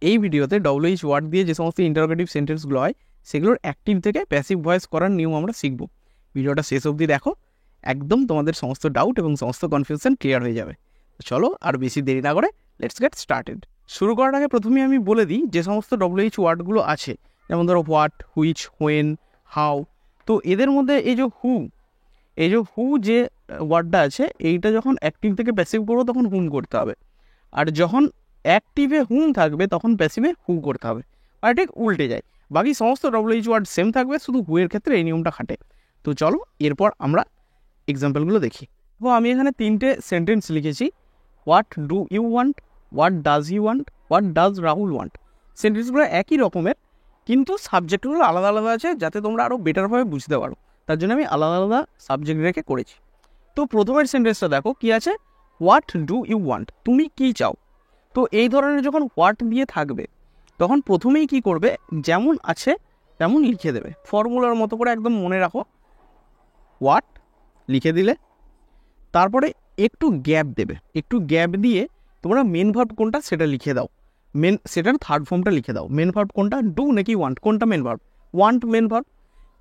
এই ভিডিওতে WH word দিয়ে যে সমস্ত ইন্টারোগেটিভ সেন্টেন্সগুলো হয় সেগুলোর অ্যাক্টিভ থেকে প্যাসিভ ভয়েস করার নিয়ম আমরা শিখব। ভিডিওটা শেষ অবধি দেখো, একদম তোমাদের সমস্ত ডাউট এবং সমস্ত কনফিউশন ক্লিয়ার হয়ে যাবে। চলো আর বেশি দেরি না করে লেটস গেট স্টার্টেড। শুরু করার আগে প্রথমেই আমি বলে দিই যে সমস্ত WH ওয়ার্ডগুলো আছে, যেমন ধরো হোয়াট, হুইচ, হোয়েন, হাউ, তো এদের মধ্যে এই যে হু যে ওয়ার্ডটা আছে এইটা যখন অ্যাক্টিভ থেকে প্যাসিভ করবো তখন হুম করতে হবে, আর যখন অ্যাক্টিভে হুম থাকবে তখন প্যাসিভে হু করতে হবে, আর ঠিক উল্টে যায়। বাকি সমস্ত WH ওয়ার্ড সেম থাকবে, শুধু হুয়ের ক্ষেত্রে এই নিয়মটা খাটে। তো চলো এরপর আমরা এক্সাম্পলগুলো দেখি। তো আমি এখানে 3টে সেন্টেন্স লিখেছি, what do you want, what does you want, what does Rahul want. সেন্টেন্সগুলো একই রকমের কিন্তু সাবজেক্টগুলো আলাদা আলাদা আছে, যাতে তোমরা আরও বেটারভাবে বুঝতে পারো, তার জন্য আমি আলাদা আলাদা সাবজেক্ট রেখে করেছি। তো প্রথমের সেন্টেন্সটা দেখো কি আছে, হোয়াট ডু ইউ ওয়ান্ট, তুমি কি চাও। তো এই ধরনের যখন হোয়াট দিয়ে থাকবে তখন প্রথমেই কি করবে, যেমন আছে তেমন লিখে দেবে, ফর্মুলার মতো করে একদম মনে রাখো। হোয়াট লিখে দিলে তারপরে একটু গ্যাপ দেবে, একটু গ্যাপ দিয়ে তোমরা মেন ভার্ব কোনটা সেটা লিখে দাও, সেটার থার্ড ফর্মটা লিখে দাও। মেন ভার্ব কোনটা, ডু নাকি ওয়ান্ট, কোনটা main verb? Want main verb.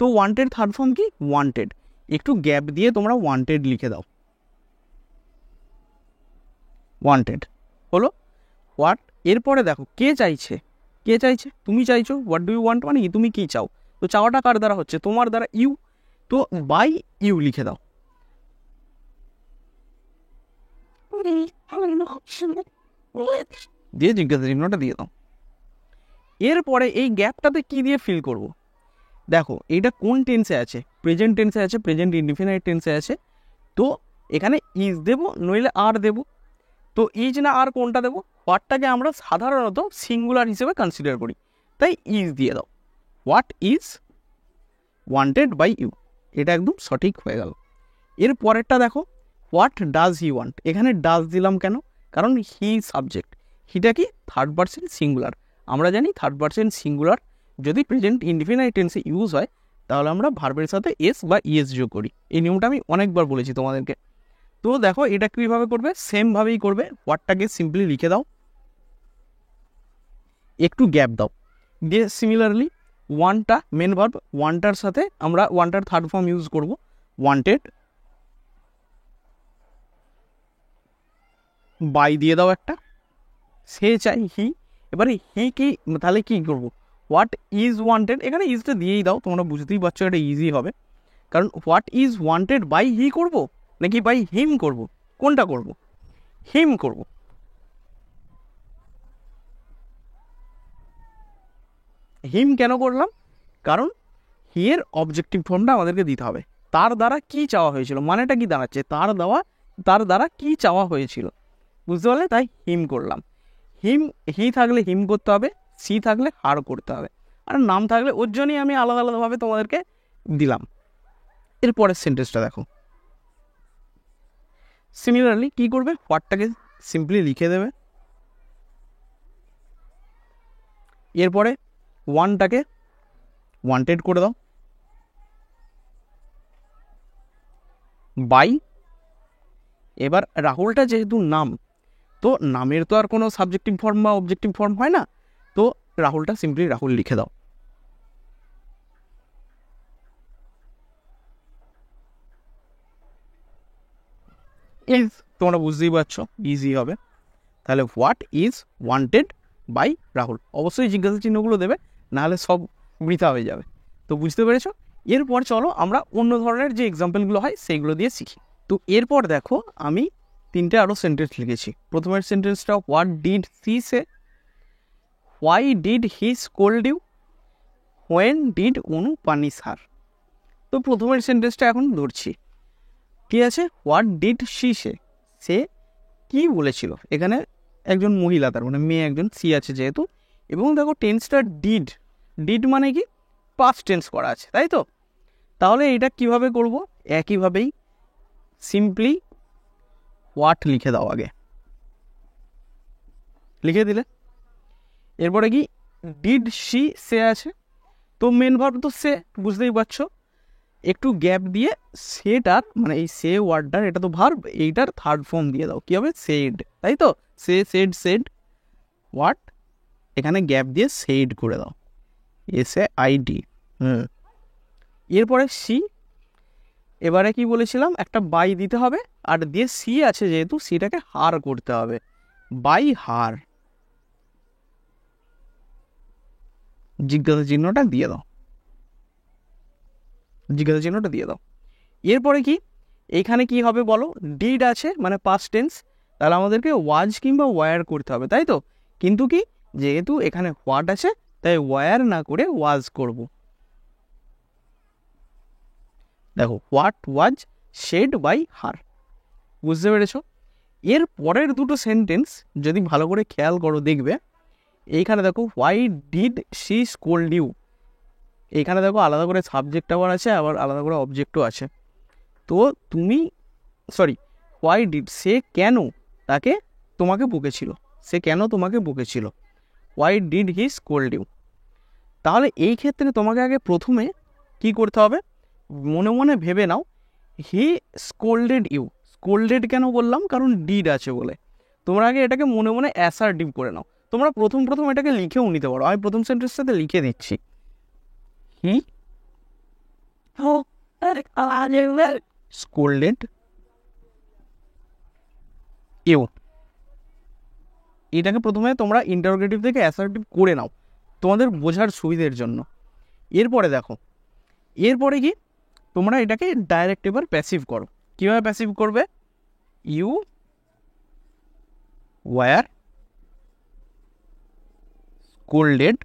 তো ওয়ান্টেড থার্ড ফর্ম কি, ওয়ান্টেড। একটু গ্যাপ দিয়ে তোমরা ওয়ান্টেড লিখে দাও, ওয়ান্টেড হলো হোয়াট। এরপরে দেখো কে চাইছে, তুমি চাইছো। হোয়াট ডু ইউ ওয়ান্ট মানে কি, তুমি কি চাও। তো চাওয়াটা কার দ্বারা হচ্ছে, তোমার দ্বারা, ইউ। তো বাই ইউ লিখে দাও, দিয়ে জিজ্ঞাসা চিহ্নটা দিয়ে দাও। এরপরে এই গ্যাপটাতে কি দিয়ে ফিল করব, দেখো এইটা কোন টেন্সে আছে, প্রেজেন্ট টেন্সে আছে, প্রেজেন্ট ইনডিফিনাইট টেন্সে আছে। তো এখানে ইজ দেবো নইলে আর দেবো। তো ইজ না আর কোনটা দেবো, হোয়াটটাকে আমরা সাধারণত সিঙ্গুলার হিসেবে কনসিডার করি, তাই ইজ দিয়ে দাও। What is wanted by you, এটা একদম সঠিক হয়ে গেল। এর পরেরটা দেখো, হোয়াট ডাজ হি ওয়ান্ট। এখানে ডাজ দিলাম কেন, কারণ হি সাবজেক্ট, হিটা কি থার্ড পারসন সিঙ্গুলার। আমরা জানি থার্ড পারসন সিঙ্গুলার যদি প্রেজেন্ট ইনডিফিনাইট টেন্সে ইউজ হয় তাহলে আমরা ভার্বের সাথে এস বা ইএস যোগ করি। এই নিয়মটা আমি অনেকবার বলেছি তোমাদেরকে। তো দেখো এটা কীভাবে করবে, সেমভাবেই করবে। হোয়াটটাকে সিম্পলি লিখে দাও, একটু গ্যাপ দাও, দিয়ে সিমিলারলি ওয়ানটা মেন ভার্ব, ওয়ানটার সাথে আমরা ওয়ানটার থার্ড ফর্ম ইউজ করব, ওয়ান্টেড। বাই দিয়ে দাও একটা, সে চাই হি। এবারে হি কি, তাহলে কি করবো, হোয়াট ইজ ওয়ান্টেড, এখানে ইজটা দিয়েই দাও, তোমরা বুঝতেই পারছো এটা ইজি হবে। কারণ what is wanted by he করব নাকি বাই হিম করব, কোনটা করব, হিম করব। হিম কেন করলাম, কারণ হি এর অবজেক্টিভ ফর্মটা আমাদেরকে দিতে হবে। তার দ্বারা কি চাওয়া হয়েছিল, মানেটা কি দাঁড়াচ্ছে, তার দ্বারা কি চাওয়া হয়েছিল, বুঝতে পারলে, তাই হিম করলাম। হি থাকলে হিম করতে হবে, সি থাকলে হার করতে হবে, আর নাম থাকলে ওর জন্যই আমি আলাদা আলাদাভাবে তোমাদেরকে দিলাম। এরপরের সেন্টেন্সটা দেখো, সিমিলারলি কি করবে, হোয়াটটাকে সিম্পলি লিখে দেবে, এরপরে ওয়ানটাকে ওয়ান্টেড করে দাও, বাই। এবার রাহুলটা যেহেতু নাম, তো নামের তো আর কোনো সাবজেক্টিভ ফর্ম বা অবজেক্টিভ ফর্ম হয় না, তো রাহুলটা সিম্পলি রাহুল লিখে দাও। ইজ তোমরা বুঝতেই পারছো ইজি হবে। তাহলে what is wanted by Rahul, অবশ্যই জিজ্ঞাসা চিহ্নগুলো দেবে, নাহলে সব বৃথা হয়ে যাবে। তো বুঝতে পেরেছো। এরপর চলো আমরা অন্য ধরনের যে এক্সাম্পলগুলো হয় সেইগুলো দিয়ে শিখি। তো এরপর দেখো আমি 3টে আরও সেন্টেন্স লিখেছি। প্রথমের সেন্টেন্সটা, what did she say, why did he scold you, when did Anu punish her. তো প্রথমের সেন্টেন্সটা এখন ধরছি, ঠিক আছে। হোয়াট ডিড সি সে, সে কি বলেছিল, এখানে একজন মহিলা, তার মানে মেয়ে একজন, সি আছে যেহেতু, এবং দেখো টেন্সটা ডিড মানে কি, পাস্ট টেন্স করা আছে, তাই তো। তাহলে এটা কিভাবে করব, একইভাবেই সিম্পলি হোয়াট লিখে দাও, আগে লিখে দিলে এরপরে কি ডিড সি সে আছে, তো মেন ভার্ব তো সে, বুঝতেই পারছো। একটু গ্যাপ দিয়ে সেটার মানে এই সে ওয়ার্ডটার, এটা তো ভার্ব, এইটার থার্ড ফর্ম দিয়ে দাও, কি হবে, সেড, তাই তো। সে সেড হোয়াট এখানে গ্যাপ দিয়ে সেইড করে দাও, SAID। এরপরে সি, এবারে কি বলেছিলাম, একটা বাই দিতে হবে, আর দিয়ে সি আছে যেহেতু সিটাকে হার করতে হবে, বাই হার, জিজ্ঞাসা চিহ্নটা দিয়ে দাও, জিজ্ঞাসা চিহ্নটা দিয়ে দাও। এরপরে কি এখানে কি হবে বলো, ডিড আছে মানে পাস্ট টেন্স, তাহলে আমাদেরকে ওয়াজ কিংবা ওয়ার করতে হবে, তাই তো। কিন্তু কি যেহেতু এখানে হোয়াট আছে তাই ওয়ার না করে ওয়াজ করব। দেখো what was shed by her, বুঝতে পেরেছ। এর পরের দুটো সেন্টেন্স যদি ভালো করে খেয়াল করো দেখবে, এইখানে দেখো why did she scold you, এইখানে দেখো আলাদা করে সাবজেক্ট আবার আছে, আবার আলাদা করে অবজেক্টও আছে। তো তুমি হোয়াই ডিড, সে কেন তাকে তোমাকে বকেছিল, সে কেন তোমাকে বকেছিল, why did he scold you. তাহলে এই ক্ষেত্রে তোমাকে আগে প্রথমে কি করতে হবে, মনে মনে ভেবে নাও, হি স্কোল্ডেড ইউ। স্কোল্ডেড কেন বললাম, কারণ ডিড আছে বলে। তোমরা আগে এটাকে মনে মনে অ্যাসার্টিভ করে নাও। তোমরা প্রথম এটাকে লিখেও নিতে পারো, আমি প্রথম সেন্টেন্সটাতে লিখে দিচ্ছি, হি স্কোল্ডেড ইউ। এটাকে প্রথমে তোমরা ইন্টারোগেটিভ থেকে অ্যাসার্টিভ করে নাও তোমাদের বোঝার সুবিধের জন্য। এরপরে দেখো, এরপরে কি তোমরা এটাকে ডাইরেক্ট এবার প্যাসিভ করো। কীভাবে প্যাসিভ করবে, you were scolded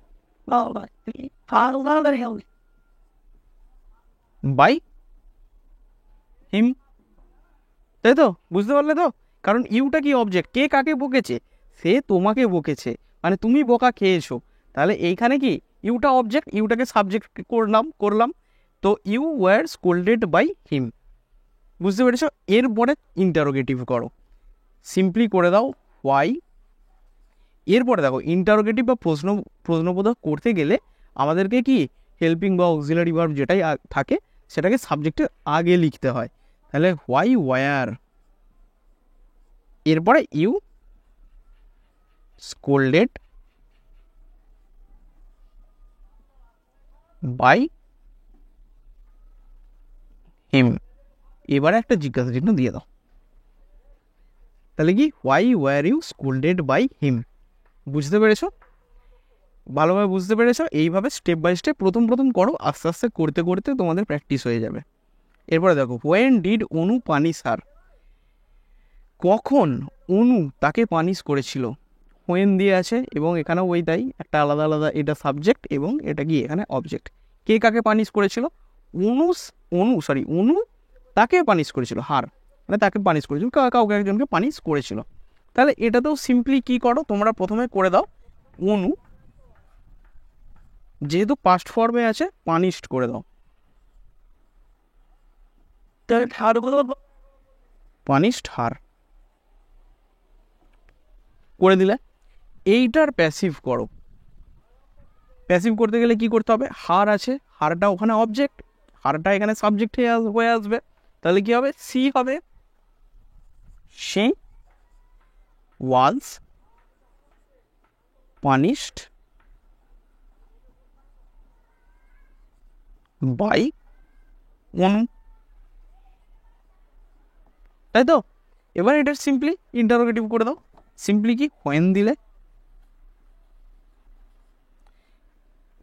by him, তাই তো, বুঝতে পারলে তো। কারণ ইউটা কি অবজেক্ট, কে কাকে বকেছে, সে তোমাকে বকেছে, মানে তুমি বকা খেয়েছো। তাহলে এইখানে কি ইউটা অবজেক্ট, ইউটাকে সাবজেক্ট করলাম। তো you were scolded by him, বুঝতে পেরেছো। এরপরে ইন্টারোগেটিভ করো, সিম্পলি করে দাও হোয়াই। এরপরে দেখো ইন্টারোগেটিভ বা প্রশ্নবোধক করতে গেলে আমাদেরকে কি হেল্পিং বা অক্সিলারি ভার্ব যেটাই থাকে সেটাকে সাবজেক্টের আগে লিখতে হয়। তাহলে হোয়াই ওয়ার, এরপরে ইউ স্কোল্ডেড বাই হিম, এবারে একটা জিজ্ঞাসা চিহ্ন দিয়ে দাও। তাহলে কি why were you scolded by him, বুঝতে পেরেছো, ভালোভাবে বুঝতে পেরেছো। এইভাবে স্টেপ বাই স্টেপ প্রথম করো, আস্তে আস্তে করতে করতে তোমাদের প্র্যাকটিস হয়ে যাবে। এরপরে দেখো হোয়েন ডিড অনু পানিশ হার, কখন অনু তাকে পানিশ করেছিল, হোয়েন দিয়ে আছে এবং এখানেও ওই তাই একটা আলাদা আলাদা, এটা সাবজেক্ট এবং এটা কি এখানে অবজেক্ট। কে কাকে পানিশ করেছিল, অনু তাকে পানিশ করেছিল, হার মানে তাকে পানিশ করেছিল, কাউকে একজনকে পানিশ করেছিল। তাহলে এটাতেও সিম্পলি কি করো, তোমরা প্রথমে করে দাও অনু, যেহেতু পাস্ট ফর্মে আছে পানিশড করে দাও, পানিশড হার করে দিলে। এইটার প্যাসিভ করো, প্যাসিভ করতে গেলে কি করতে হবে, হার আছে, হারটা ওখানে অবজেক্ট, হারটা এখানে সাবজেক্ট হয়ে আসবে। তাহলে কি হবে, সি হবে, she was punished by অনু, তাই তো। এবার এটা সিম্পলি ইন্টারোগেটিভ করে দাও, সিম্পলি কি হোয়েন দিলে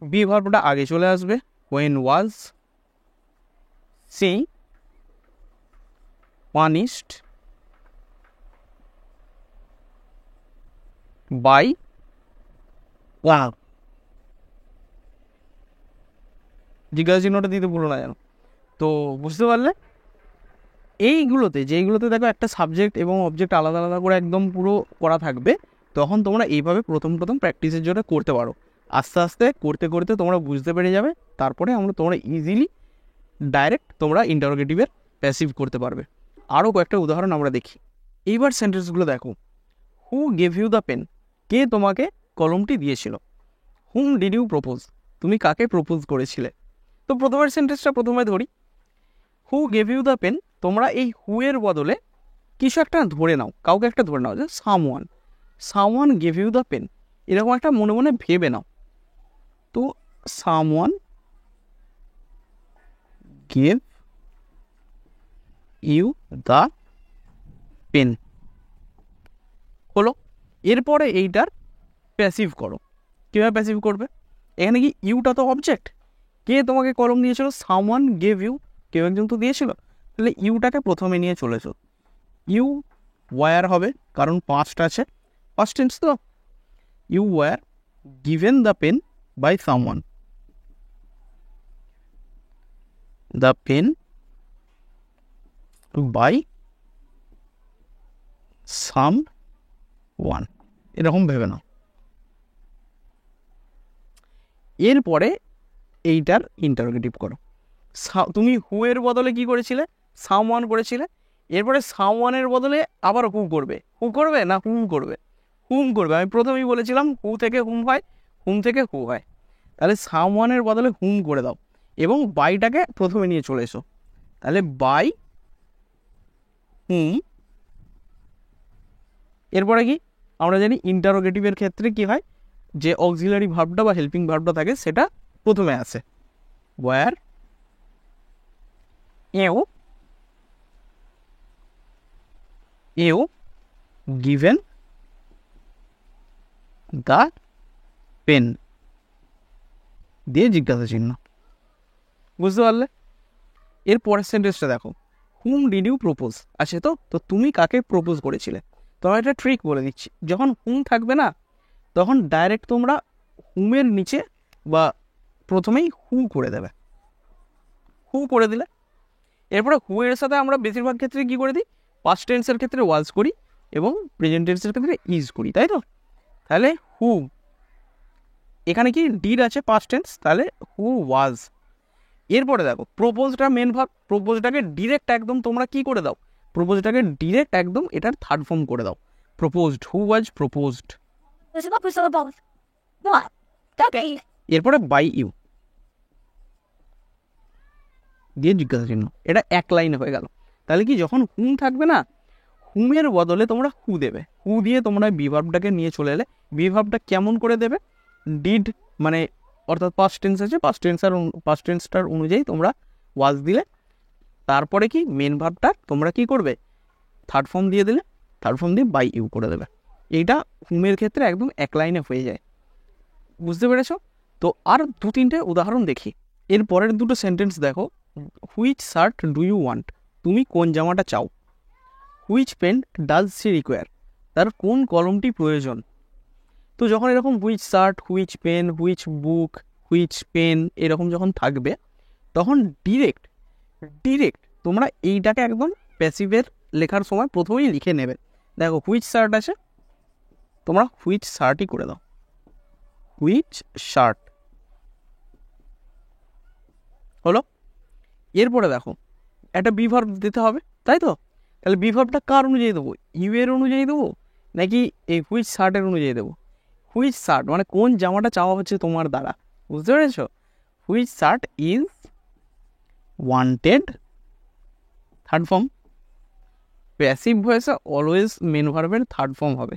বি ভার্বটা আগে চলে আসবে, when was she punished by wow, জিজ্ঞাসা চিহ্নটা দিতে ভুলো না যেন। তো বুঝতে পারলে, এইগুলোতে যেইগুলোতে দেখো একটা সাবজেক্ট এবং অবজেক্ট আলাদা আলাদা করে একদম পুরো করা থাকবে, তখন তোমরা এইভাবে প্রথম প্র্যাকটিসের জন্য করতে পারো। আস্তে আস্তে করতে করতে তোমরা বুঝতে পেরে যাবে, তারপরে তোমরা ইজিলি ডাইরেক্ট তোমরা ইন্টারোগেটিভের প্যাসিভ করতে পারবে। আরও কয়েকটা উদাহরণ আমরা দেখি। এইবার সেন্টেন্সগুলো দেখো, who gave you the pen, কে তোমাকে কলমটি দিয়েছিল, হুম ডিড ইউ প্রপোজ, তুমি কাকে প্রপোজ করেছিলে। তো প্রথমের সেন্টেন্সটা প্রথমে ধরি, who gave you the pen, তোমরা এই হু এর বদলে কিছু একটা ধরে নাও, কাউকে একটা ধরে নাও, যে someone gave you the pen, এরকম একটা মনে মনে ভেবে নাও। তো someone gave you the pen হলো। এরপরে এইটার প্যাসিভ করো। কীভাবে প্যাসিভ করবে? এখানে কি ইউটা তো অবজেক্ট, কে তোমাকে কলম দিয়েছিল? সামওয়ান গেভ ইউ, কেউ একজন তো দিয়েছিল। তাহলে ইউটাকে প্রথমে নিয়ে চলেছো। ইউ ওয়ার হবে, কারণ পাস্ট আছে, পাস্ট টেন্স তো। You were given the pen by someone, the pen by someone, এরকম ভেবে নাও। এরপরে এইটার ইন্টারোগেটিভ করো। তুমি হু এর বদলে কি করেছিলে? সামওয়ান করেছিলে। এরপরে সামওয়ানের বদলে আবার হু করবে। হু করবে না হুম করবে? হুম করবে। আমি প্রথমেই বলেছিলাম হু থেকে হুম হয়, হুম থেকে হু হয়। তাহলে সামওয়ানের বদলে হুম করে দাও এবং বাইটাকে প্রথমে নিয়ে চলে এসো। তাহলে বাই হুম। এরপরে কি আমরা জানি ইন্টারোগেটিভের ক্ষেত্রে কি হয়, যে অক্সিলারি ভার্বটা বা হেল্পিং ভার্বটা থাকে সেটা প্রথমে আসে। Were you given the pen দিয়ে জিজ্ঞাসা চিহ্ন। বুঝতে পারলে? এর পরের সেন্টেন্সটা দেখো, হুম ডিড ইউ প্রপোজ আছে তো। তো তুমি কাকে প্রপোজ করেছিলে? তোমার একটা ট্রিক বলে দিচ্ছি, যখন হুম থাকবে না তখন ডাইরেক্ট তোমরা হুমের নিচে বা প্রথমেই হু করে দেবে। হু করে দিলে এরপরে হু এর সাথে আমরা বেশিরভাগ ক্ষেত্রে কী করে দিই? পাস্ট টেন্সের ক্ষেত্রে ওয়াজ করি এবং প্রেজেন্ট টেন্সের ক্ষেত্রে ইজ করি, তাই তো? তাহলে হু, এখানে কি ডিড আছে পাস্ট টেন্স, তাহলে হু ওয়াজ। এরপরে দেখো প্রপোজটা মেন ভাব, প্রপোজটাকে ডিরেক্ট একদম তোমরা কি করে দাও? প্রপোজটাকে ডিরেক্ট একদম এটার থার্ড ফর্ম করে দাও, প্রপোজড। হু ওয়াজ প্রপোজড। এরপরে বাই ইউ দিয়ে জিজ্ঞাসা চিহ্ন, এটা এক লাইনে হয়ে গেল। তাহলে কি যখন হুম থাকবে না, হুমের বদলে তোমরা হু দেবে। হু দিয়ে তোমরা বিভাবটাকে নিয়ে চলে এলে। বিভাবটা কেমন করে দেবে? ডিড মানে অর্থাৎ পাস্ট টেন্স আছে, পাস্ট টেন্সটার অনুযায়ী তোমরা ওয়াজ দিলে। তারপরে কি মেন ভাবটা তোমরা কি করবে? থার্ড ফর্ম দিয়ে দিলে, থার্ড ফর্ম দিয়ে বাই ইউ করে দেবে। এইটা হুমের ক্ষেত্রে একদম এক লাইনে হয়ে যায়। বুঝতে পেরেছ? তো আর দু তিনটে উদাহরণ দেখি। এর পরের দুটো সেন্টেন্স দেখো, which shirt do you want, তুমি কোন জামাটা চাও। Which pen does she require, তার কোন কলমটি প্রয়োজন। তো যখন এরকম which shirt, which pen, which book, which pen এরকম যখন থাকবে তখন ডিরেক্ট তোমরা এইটাকে একদম প্যাসিভের লেখার সময় প্রথমেই লিখে নেবে। দেখো হুইচ শার্ট আছে, তোমরা হুইচ শার্টই করে দাও, হুইচ শার্ট হলো। এরপরে দেখো একটা বিভার্ব দিতে হবে, তাই তো? তাহলে বিভার্বটা কার অনুযায়ী দেবো? ইউ এর অনুযায়ী দেবো নাকি এই হুইচ শার্টের অনুযায়ী দেবো? হুইচ শার্ট মানে কোন জামাটা চাওয়া হচ্ছে তোমার দ্বারা। বুঝতে পেরেছ? Which shirt is wanted, third form. Passive ভয়েসে অলওয়েজ মেন ভার্বের থার্ড ফর্ম হবে।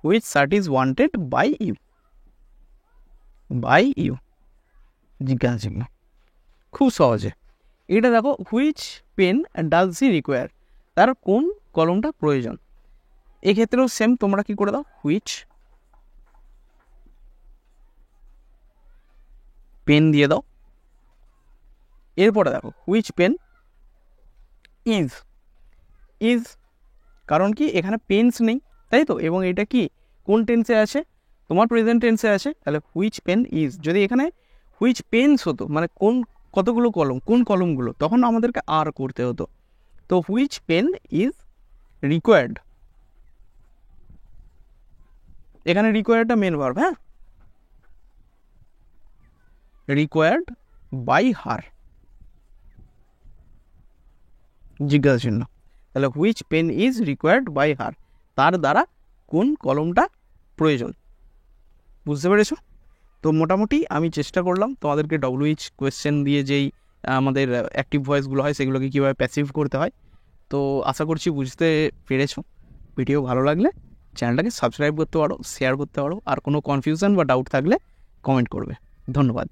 Which shirt is wanted by you, by you জিজ্ঞাসা চিহ্ন। খুব সহজে। এটা দেখো which pen does he require, তার কোন কলমটা প্রয়োজন। এক্ষেত্রেও সেম, তোমরা কি করে দাও? হুইচ পেন দিয়ে দাও। এরপরে দেখো হুইচ পেন ইজ, কারণ কি এখানে পেন্স নেই, তাই তো? এবং এটা কি কোন টেন্সে আছে? তোমার প্রেজেন্ট টেন্সে আছে। তাহলে হুইচ পেন ইজ, যদি এখানে হুইচ পেন্স হতো মানে কোন কতগুলো কলম, কোন কলমগুলো, তখন আমাদেরকে আর করতে হতো। তো হুইচ পেন ইজ রিকোয়ার্ড, এখানে রিকোয়ার্ডটা মেন ভার্ব। হ্যাঁ, রিকোয়ার্ড বাই হার জিজ্ঞাসা চিহ্ন। তাহলে which pen is required by her, তার দ্বারা কোন কলমটা প্রয়োজন। বুঝতে পেরেছো? তো মোটামুটি আমি চেষ্টা করলাম তোমাদেরকে ডব্লিউএইচ কোয়েশ্চেন দিয়ে যেই আমাদের অ্যাক্টিভ ভয়েসগুলো হয় সেগুলোকে কীভাবে প্যাসিভ করতে হয়। তো আশা করছি বুঝতে পেরেছো। ভিডিও ভালো লাগলে চ্যানেলটাকে সাবস্ক্রাইব করতে পারো, শেয়ার করতে পারো, আর কোনো কনফিউশন বা ডাউট থাকলে কমেন্ট করবে। ধন্যবাদ।